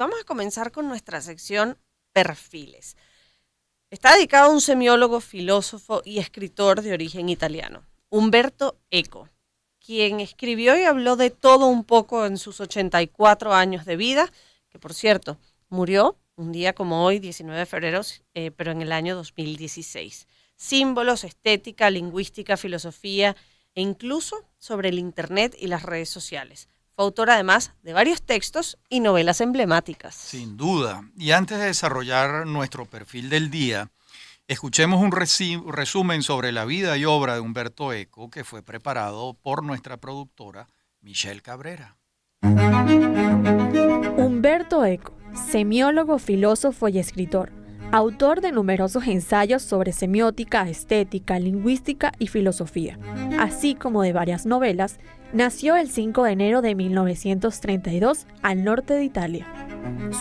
Vamos a comenzar con nuestra sección Perfiles. Está dedicado a un semiólogo, filósofo y escritor de origen italiano, Umberto Eco, quien escribió y habló de todo un poco en sus 84 años de vida, que por cierto, murió un día como hoy, 19 de febrero, pero en el año 2016. Símbolos, estética, lingüística, filosofía e incluso sobre el Internet y las redes sociales. Fue autor además de varios textos y novelas emblemáticas. Sin duda. Y antes de desarrollar nuestro perfil del día, escuchemos un resumen sobre la vida y obra de Humberto Eco que fue preparado por nuestra productora Michelle Cabrera. Humberto Eco, semiólogo, filósofo y escritor, autor de numerosos ensayos sobre semiótica, estética, lingüística y filosofía, así como de varias novelas, nació el 5 de enero de 1932 al norte de Italia.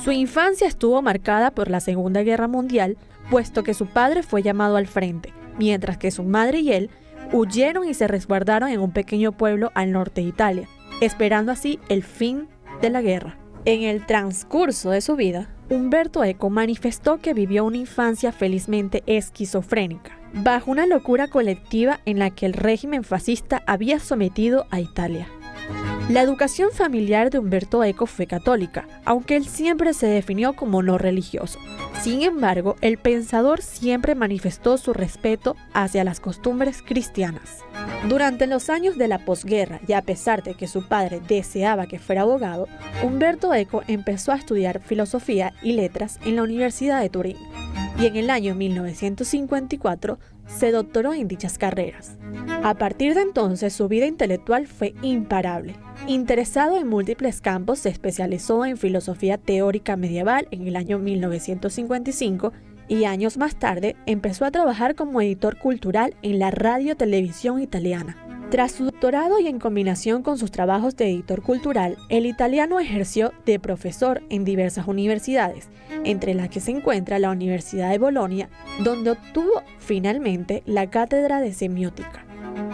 Su infancia estuvo marcada por la Segunda Guerra Mundial, puesto que su padre fue llamado al frente, mientras que su madre y él huyeron y se resguardaron en un pequeño pueblo al norte de Italia, esperando así el fin de la guerra. En el transcurso de su vida, Umberto Eco manifestó que vivió una infancia felizmente esquizofrénica, bajo una locura colectiva en la que el régimen fascista había sometido a Italia. La educación familiar de Umberto Eco fue católica, aunque él siempre se definió como no religioso. Sin embargo, el pensador siempre manifestó su respeto hacia las costumbres cristianas. Durante los años de la posguerra, y a pesar de que su padre deseaba que fuera abogado, Umberto Eco empezó a estudiar filosofía y letras en la Universidad de Turín, y en el año 1954 se doctoró en dichas carreras. A partir de entonces, su vida intelectual fue imparable. Interesado en múltiples campos, se especializó en filosofía teórica medieval en el año 1955 y años más tarde empezó a trabajar como editor cultural en la radio-televisión italiana. Tras su doctorado y en combinación con sus trabajos de editor cultural, el italiano ejerció de profesor en diversas universidades, entre las que se encuentra la Universidad de Bolonia, donde obtuvo finalmente la cátedra de semiótica.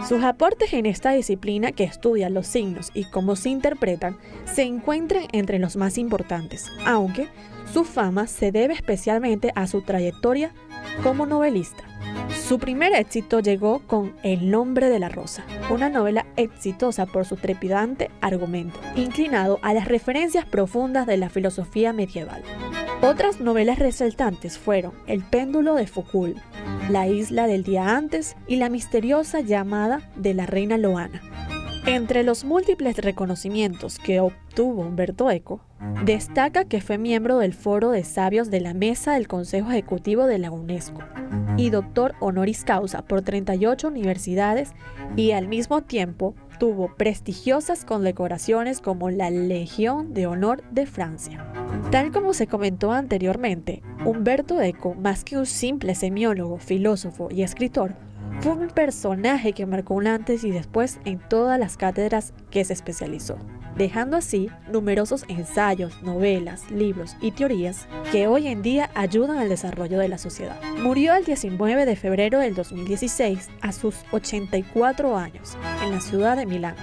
Sus aportes en esta disciplina que estudia los signos y cómo se interpretan se encuentran entre los más importantes, aunque su fama se debe especialmente a su trayectoria como novelista. Su primer éxito llegó con El nombre de la rosa, una novela exitosa por su trepidante argumento, inclinado a las referencias profundas de la filosofía medieval. Otras novelas resaltantes fueron El péndulo de Foucault, La isla del día antes y La misteriosa llamada de la reina Loana. Entre los múltiples reconocimientos que obtuvo Umberto Eco, destaca que fue miembro del Foro de Sabios de la Mesa del Consejo Ejecutivo de la UNESCO y doctor honoris causa por 38 universidades y al mismo tiempo tuvo prestigiosas condecoraciones como la Legión de Honor de Francia. Tal como se comentó anteriormente, Umberto Eco, más que un simple semiólogo, filósofo y escritor, fue un personaje que marcó un antes y después en todas las cátedras que se especializó, dejando así numerosos ensayos, novelas, libros y teorías que hoy en día ayudan al desarrollo de la sociedad. Murió el 19 de febrero del 2016 a sus 84 años en la ciudad de Milán,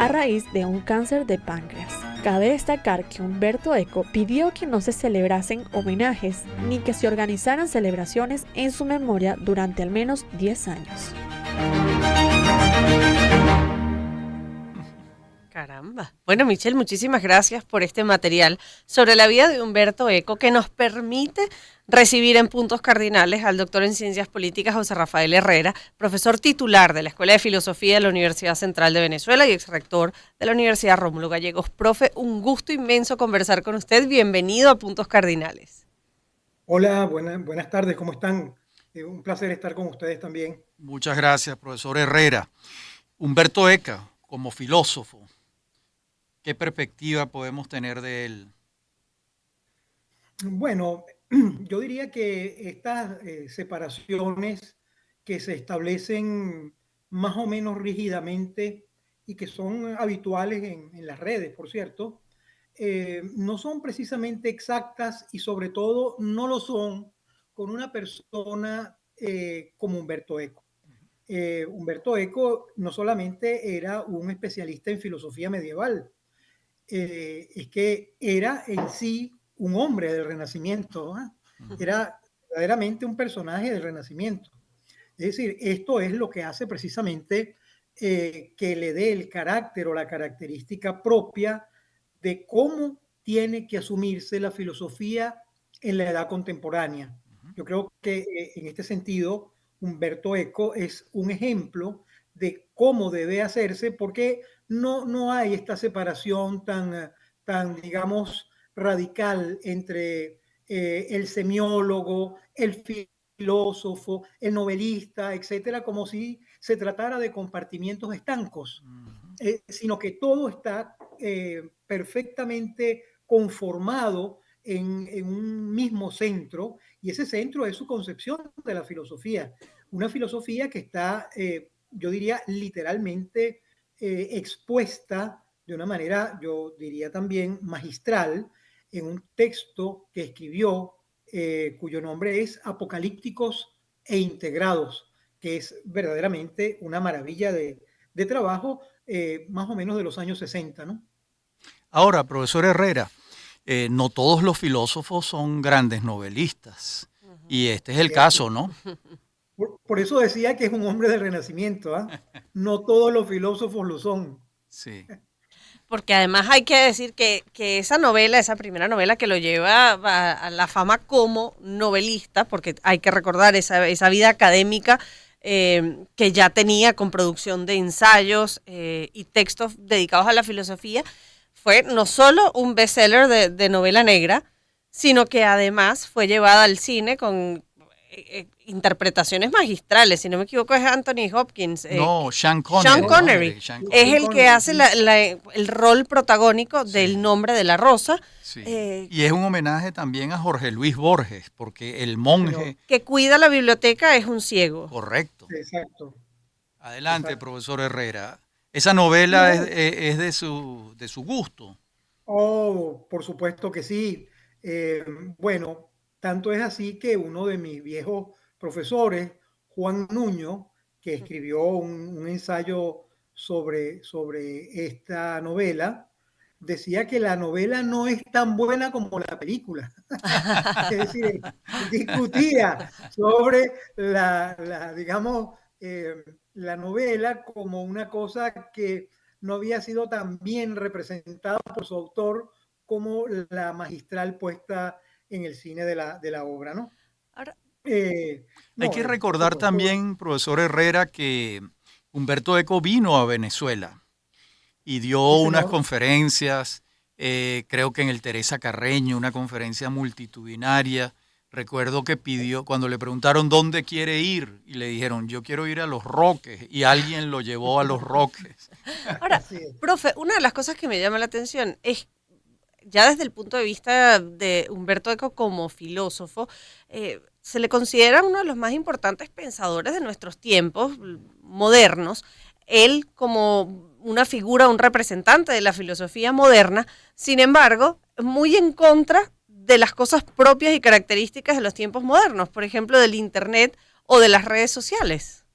a raíz de un cáncer de páncreas. Cabe destacar que Umberto Eco pidió que no se celebrasen homenajes ni que se organizaran celebraciones en su memoria durante al menos 10 años. Caramba. Bueno, Michelle, muchísimas gracias por este material sobre la vida de Humberto Eco que nos permite recibir en puntos cardinales al doctor en Ciencias Políticas José Rafael Herrera, profesor titular de la Escuela de Filosofía de la Universidad Central de Venezuela y exrector de la Universidad Rómulo Gallegos. Profe, un gusto inmenso conversar con usted. Bienvenido a Puntos Cardinales. Hola, buenas tardes, ¿cómo están? Un placer estar con ustedes también. Muchas gracias, profesor Herrera. Humberto Eco, como filósofo, ¿qué perspectiva podemos tener de él? Bueno, yo diría que estas separaciones que se establecen más o menos rígidamente y que son habituales en las redes, por cierto, no son precisamente exactas y sobre todo no lo son con una persona como Humberto Eco. Humberto Eco no solamente era un especialista en filosofía medieval, es que era en sí un hombre del Renacimiento, ¿ah? Era verdaderamente un personaje del Renacimiento. Es decir, esto es lo que hace precisamente que le dé el carácter o la característica propia de cómo tiene que asumirse la filosofía en la edad contemporánea. Yo creo que en este sentido, Humberto Eco es un ejemplo de cómo debe hacerse, porque no hay esta separación tan digamos, radical entre el semiólogo, el filósofo, el novelista, etcétera, como si se tratara de compartimientos estancos, sino que todo está perfectamente conformado en un mismo centro, y ese centro es su concepción de la filosofía. Una filosofía que está, yo diría, literalmente expuesta de una manera, yo diría también magistral, en un texto que escribió, cuyo nombre es Apocalípticos e Integrados, que es verdaderamente una maravilla de trabajo, más o menos de los años 60, ¿no? Ahora, profesor Herrera, no todos los filósofos son grandes novelistas. Y este es el caso, ¿no? Por eso decía que es un hombre del Renacimiento, ¿ah? No todos los filósofos lo son. Sí. Porque además hay que decir que esa novela, esa primera novela que lo lleva a la fama como novelista, porque hay que recordar esa vida académica que ya tenía con producción de ensayos y textos dedicados a la filosofía, fue no solo un bestseller de novela negra, sino que además fue llevada al cine con interpretaciones magistrales. Si no me equivoco, es Anthony Hopkins. No, Sean Connery. Sean Connery. Sean Es Connery. el que hace el rol protagónico del nombre de la rosa. Sí. Y es un homenaje también a Jorge Luis Borges, porque el monje... Que cuida la biblioteca es un ciego. Correcto. Exacto. Adelante, Exacto. profesor Herrera. Esa novela es de su gusto. Oh, por supuesto que sí. Bueno, tanto es así que uno de mis viejos profesores, Juan Nuño, que escribió un ensayo sobre esta novela, decía que la novela no es tan buena como la película. Es decir, discutía sobre digamos, la novela como una cosa que no había sido tan bien representada por su autor como la magistral puesta en el cine de la obra, ¿no? Ahora, Hay No, que por recordar supuesto. también, profesor Herrera, que Humberto Eco vino a Venezuela y dio Sí, unas señor. conferencias, creo que en el Teresa Carreño, una conferencia multitudinaria. Recuerdo que pidió, cuando le preguntaron dónde quiere ir, y le dijeron, yo quiero ir a Los Roques, y alguien lo llevó a Los Roques. ahora, Así es. profe, una de las cosas que me llama la atención es, ya desde el punto de vista de Humberto Eco como filósofo, se le considera uno de los más importantes pensadores de nuestros tiempos modernos. Él como una figura, un representante de la filosofía moderna, sin embargo, muy en contra de las cosas propias y características de los tiempos modernos, por ejemplo, del Internet o de las redes sociales.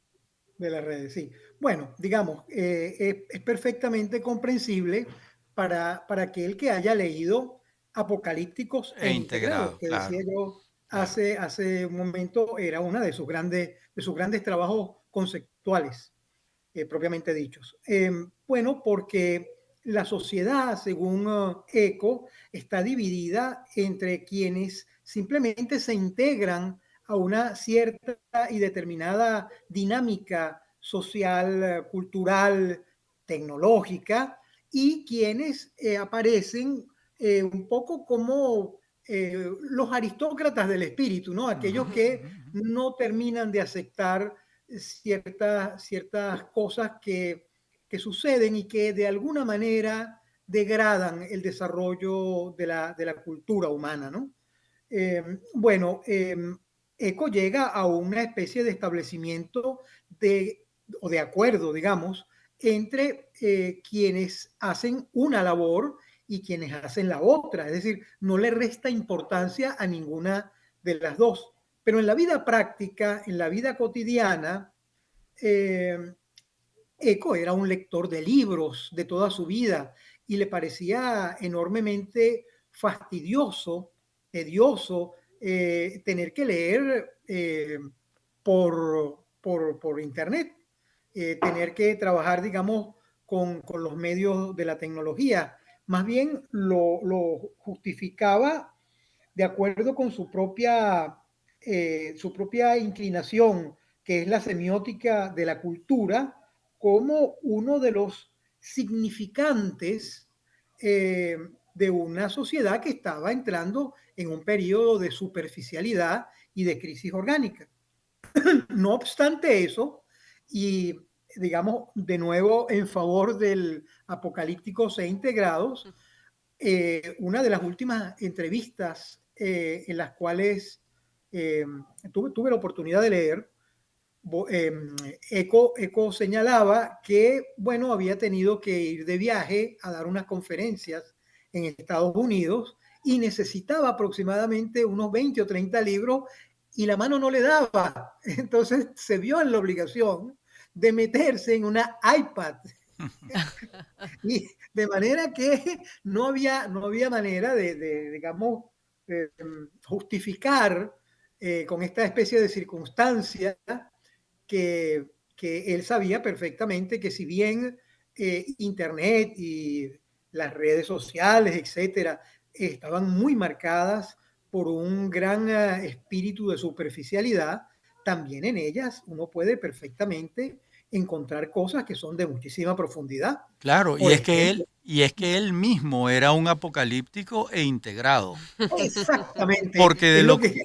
De las redes, sí. Bueno, digamos, es perfectamente comprensible para aquel que haya leído Apocalípticos E e Integrados, integrado, que claro, decía yo claro. hace un momento, era una de sus grandes trabajos conceptuales, propiamente dichos. Bueno, porque la sociedad, según Eco, está dividida entre quienes simplemente se integran a una cierta y determinada dinámica social, cultural, tecnológica, y quienes aparecen un poco como los aristócratas del espíritu, ¿no? Aquellos que no terminan de aceptar ciertas cosas que suceden y que de alguna manera degradan el desarrollo de la cultura humana, ¿no? Bueno, ECO llega a una especie de establecimiento o de acuerdo, digamos, entre quienes hacen una labor y quienes hacen la otra. Es decir, no le resta importancia a ninguna de las dos. Pero en la vida práctica, en la vida cotidiana, eh, Eco era un lector de libros de toda su vida y le parecía enormemente fastidioso tedioso tener que leer por internet, tener que trabajar, digamos, con los medios de la tecnología. Más bien lo justificaba de acuerdo con su propia inclinación, que es la semiótica de la cultura, como uno de los significantes de una sociedad que estaba entrando en un periodo de superficialidad y de crisis orgánica. No obstante eso, y digamos de nuevo en favor del apocalípticos e integrados, una de las últimas entrevistas en las cuales tuve la oportunidad de leer, Eco señalaba que, bueno, había tenido que ir de viaje a dar unas conferencias en Estados Unidos y necesitaba aproximadamente unos 20 o 30 libros y la mano no le daba. Entonces se vio en la obligación de meterse en una iPad. Y de manera que no había manera de digamos, justificar con esta especie de circunstancia que, que él sabía perfectamente que si bien Internet y las redes sociales, etcétera, estaban muy marcadas por un gran espíritu de superficialidad, también en ellas uno puede perfectamente encontrar cosas que son de muchísima profundidad. Claro, Por ejemplo, y es que él mismo era un apocalíptico e integrado. exactamente, Porque es lo que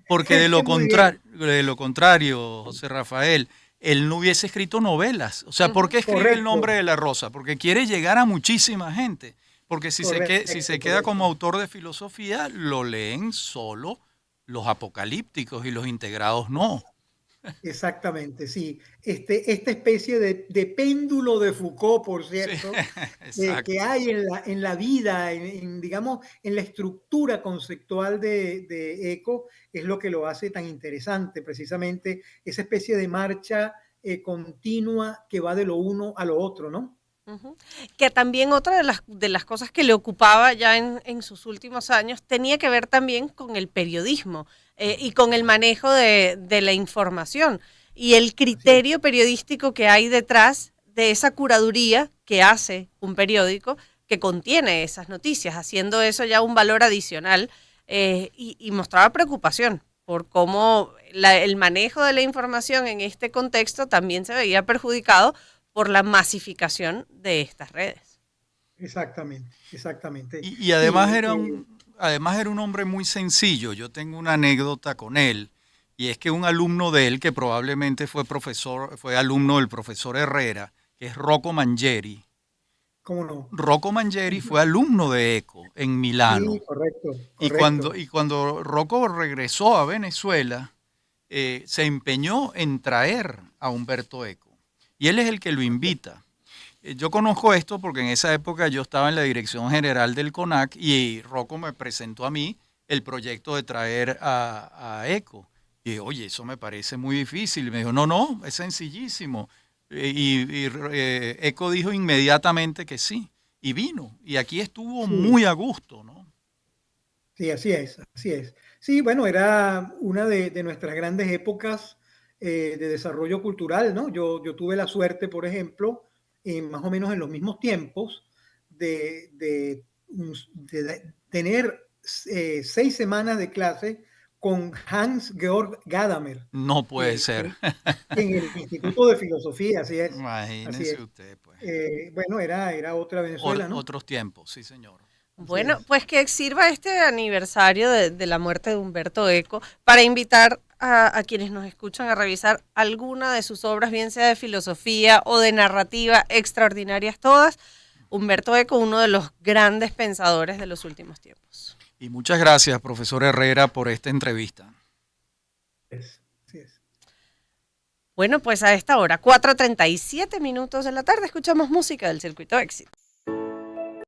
porque muy bien, de lo contrario, José Rafael, él no hubiese escrito novelas. O sea, ¿por qué escribe El correcto, nombre de la rosa? Porque quiere llegar a muchísima gente. Porque si se queda correcto. como autor de filosofía, lo leen solo los apocalípticos y los integrados no. Exactamente, sí. Esta especie de péndulo de Foucault, por Sí, cierto, que exacto. hay en la vida, digamos, en la estructura conceptual de Eco, es lo que lo hace tan interesante, precisamente esa especie de marcha continua que va de lo uno a lo otro, ¿no? Ujú. Que también otra de las cosas que le ocupaba ya en sus últimos años tenía que ver también con el periodismo y con el manejo de la información y el Así es. criterio periodístico que hay detrás de esa curaduría que hace un periódico que contiene esas noticias, haciendo eso ya un valor adicional y mostraba preocupación por cómo el manejo de la información en este contexto también se veía perjudicado por la masificación de estas redes. Exactamente, exactamente. Y Sí, además era un hombre muy sencillo. Yo tengo una anécdota con él, y es que un alumno de él, que probablemente fue alumno del profesor Herrera, que es Rocco Mangieri. cómo no. Rocco Mangieri fue alumno de Eco en Sí, Milano. correcto, correcto. Y cuando Rocco regresó a Venezuela, se empeñó en traer a Humberto Eco. Y él es el que lo invita. Yo conozco esto porque en esa época yo estaba en la dirección general del CONAC y Rocco me presentó a mí el proyecto de traer a ECO. Y oye, eso me parece muy difícil. Y me dijo, no, no, es sencillísimo. ECO dijo inmediatamente que sí. Y vino. Y aquí estuvo Sí, muy a gusto, ¿no? sí, así es, así es. Sí, bueno, era una de nuestras grandes épocas de desarrollo cultural, ¿no? Yo tuve la suerte, por ejemplo, más o menos en los mismos tiempos, de tener 6 semanas de clase con Hans Georg Gadamer, No puede eh, ser. en, en el Instituto de Filosofía, así es, así Imagínese es. usted, pues. Bueno, era otra Venezuela, ¿no? Otros tiempos, sí, señor. Así Bueno, es. pues que sirva este aniversario de la muerte de Humberto Eco para invitar a quienes nos escuchan a revisar alguna de sus obras, bien sea de filosofía o de narrativa, extraordinarias todas. Humberto Eco, uno de los grandes pensadores de los últimos tiempos. Y muchas gracias, profesor Herrera, por esta entrevista. Así es. Bueno, pues a esta hora, 4:37 de la tarde, escuchamos música del Circuito Éxito.